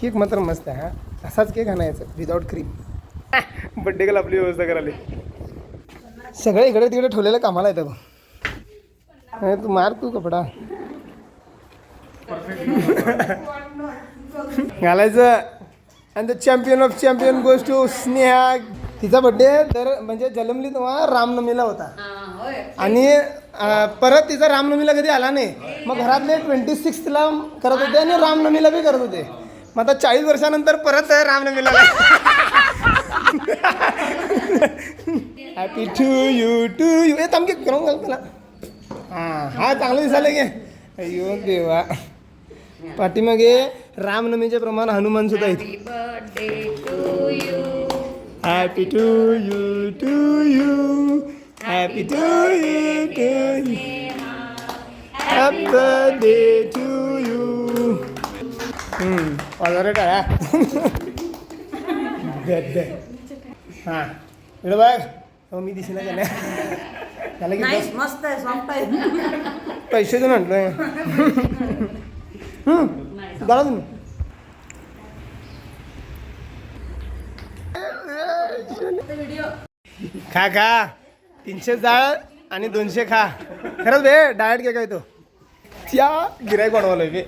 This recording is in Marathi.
केक मात्र मस्त आहे हा. असाच केक आणायचा विदाऊट क्रीम. बड्डे गर्ल आपली व्यवस्था करायला सगळे इकडे तिकडे ठेवलेलं कामाला येतं बघ. तू मार तू कपडा घालायचं. And the champion of champion goes to Sneha. तिचा बड्डे तर म्हणजे जन्मली तेव्हा रामनवमीला होता आणि परत तिचा रामनवमीला कधी आला नाही. मग घरातले 26ला करत होते आणि रामनवमीला बी करत होते. मग आता 40 वर्षानंतर परत रामनवमीला. हॅपी टू यू हे थांब की करून घाल मला. हा चांगलं दिसायला गे. अय्यो देवा. पाठीमागे रामनवमीचे प्रमाण हनुमान सुद्धा आहेत. Happy to you happy to you happy birthday to you. Order टाळा. हां इकडे बघ. हो मी दिसेना त्याला की मस्त आहे सॉफ्ट आहे. पैसे देऊन आणलोय. दादा तुम्ही खा खा. 300 जाळ आणि 200 खा. खरंच बे डायट घे काय तो त्या गिरायक वाढवलं बे.